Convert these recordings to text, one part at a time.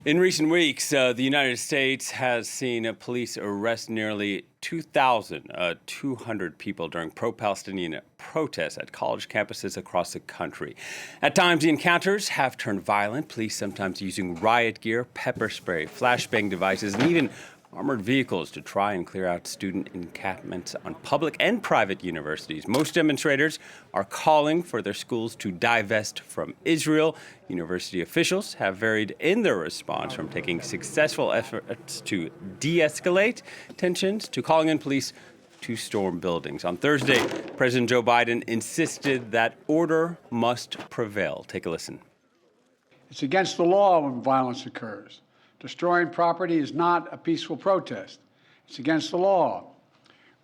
In recent weeks, the United States has seen police arrest nearly 2,200 people during pro-Palestinian protests at college campuses across the country. At times, the encounters have turned violent, police sometimes using riot gear, pepper spray, flashbang devices, and even armored vehicles to try and clear out student encampments on public and private universities. Most demonstrators are calling for their schools to divest from Israel. University officials have varied in their response, from taking successful efforts to de-escalate tensions to calling in police to storm buildings. On Thursday, President Joe Biden insisted that order must prevail. Take a listen. It's against the law when violence occurs. Destroying property is not a peaceful protest. It's against the law.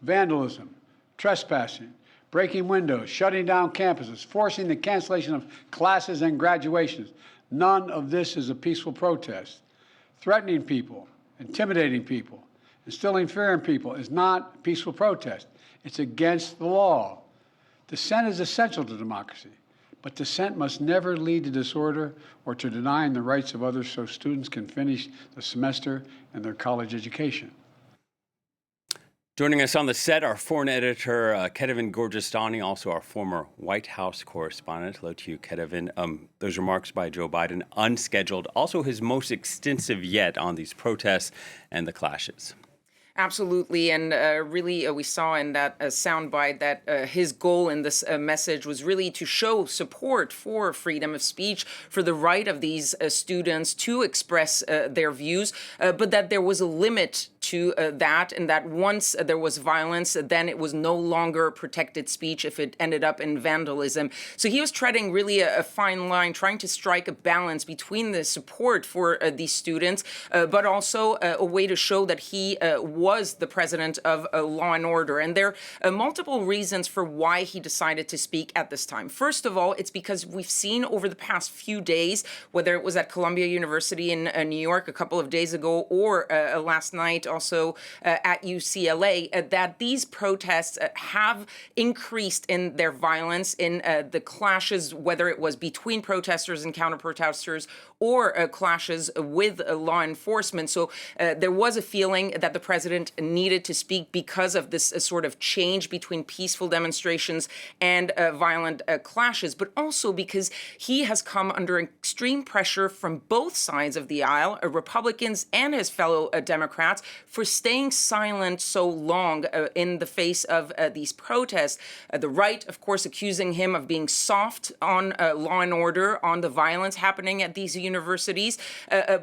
Vandalism, trespassing, breaking windows, shutting down campuses, forcing the cancellation of classes and graduations. None of this is a peaceful protest. Threatening people, intimidating people, instilling fear in people is not a peaceful protest. It's against the law. Dissent is essential to democracy. But dissent must never lead to disorder or to denying the rights of others so students can finish the semester and their college education. Joining us on the set, our foreign editor, Kedevin Gorgistani, also our former White House correspondent. Hello to you, Kedevin. Those remarks by Joe Biden, unscheduled, also his most extensive yet on these protests and the clashes. Absolutely. And really, we saw in that soundbite that his goal in this message was really to show support for freedom of speech, for the right of these students to express their views, but that there was a limit to that, and that once there was violence, then it was no longer protected speech if it ended up in vandalism. So he was treading really a fine line, trying to strike a balance between the support for these students, but also a way to show that he was the president of law and order. And there are multiple reasons for why he decided to speak at this time. First of all, it's because we've seen over the past few days, whether it was at Columbia University in New York a couple of days ago or last night also at UCLA, that these protests have increased in their violence, in the clashes, whether it was between protesters and counter-protesters or clashes with law enforcement. So there was a feeling that the president needed to speak because of this sort of change between peaceful demonstrations and violent clashes, but also because he has come under extreme pressure from both sides of the aisle, Republicans and his fellow Democrats, for staying silent so long in the face of these protests. The right, of course, accusing him of being soft on law and order, on the violence happening at these universities,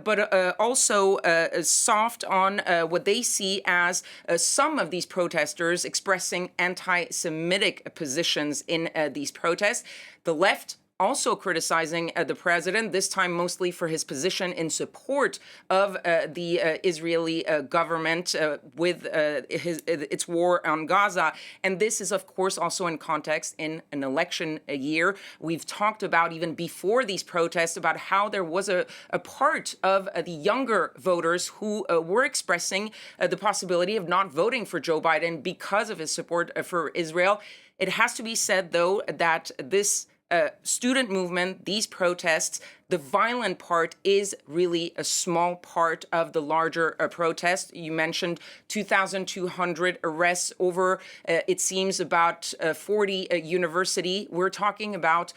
but also soft on what they see as some of these protesters expressing anti-Semitic positions in these protests. The left also criticizing the president, this time mostly for his position in support of the Israeli government with its war on Gaza. And this is, of course, also in context in an election year. We've talked about, even before these protests, about how there was a part of the younger voters who were expressing the possibility of not voting for Joe Biden because of his support for Israel. It has to be said, though, that this student movement, these protests, the violent part is really a small part of the larger protest. You mentioned 2,200 arrests over, it seems, about 40 universities. We're talking about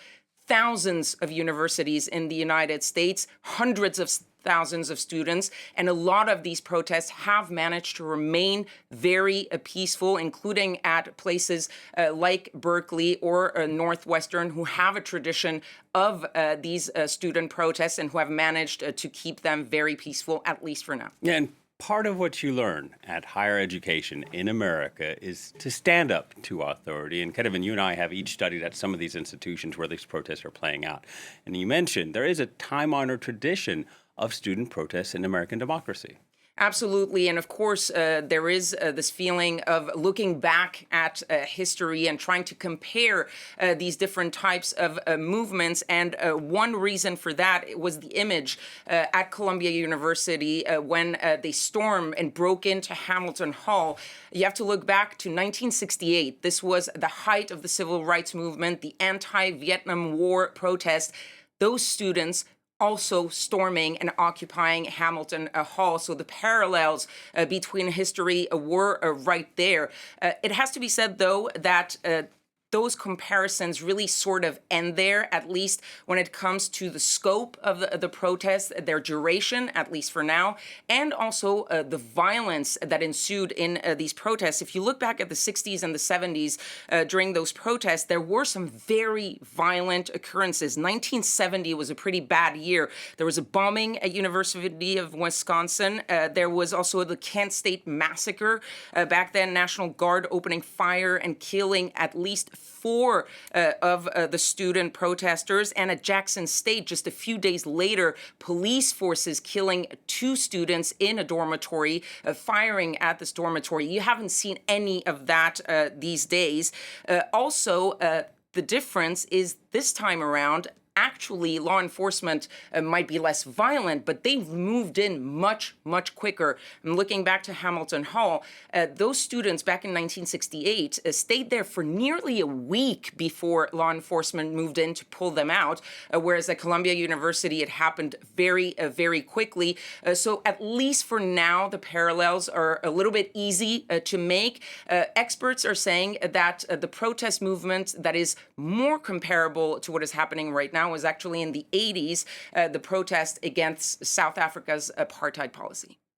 thousands of universities in the United States, hundreds of thousands of students, and a lot of these protests have managed to remain very peaceful, including at places like Berkeley or Northwestern, who have a tradition of these student protests and who have managed to keep them very peaceful, at least for now. Yeah, and part of what you learn at higher education in America is to stand up to authority. And Kedevin, you and I have each studied at some of these institutions where these protests are playing out. And you mentioned there is a time-honored tradition of student protests in American democracy. Absolutely. And of course, there is this feeling of looking back at history and trying to compare these different types of movements. And one reason for that was the image at Columbia University when they stormed and broke into Hamilton Hall. You have to look back to 1968. This was the height of the civil rights movement, the anti-Vietnam War protest. Those students also storming and occupying Hamilton Hall. So the parallels between history were right there. It has to be said, though, that those comparisons really sort of end there, at least when it comes to the scope of the protests, their duration, at least for now, and also the violence that ensued in these protests. If you look back at the 60s and the 70s during those protests, there were some very violent occurrences. 1970 was a pretty bad year. There was a bombing at University of Wisconsin. There was also the Kent State Massacre. Back then, National Guard opening fire and killing at least 4 of the student protesters. And at Jackson State, just a few days later, police forces killing 2 students in a dormitory, firing at this dormitory. You haven't seen any of that these days. Also, the difference is this time around, actually, law enforcement might be less violent, but they've moved in much, much quicker. And looking back to Hamilton Hall, those students back in 1968 stayed there for nearly a week before law enforcement moved in to pull them out, whereas at Columbia University, it happened very, very quickly. So at least for now, the parallels are a little bit easy to make. Experts are saying that the protest movement that is more comparable to what is happening right now was actually in the 80s, the protest against South Africa's apartheid policy.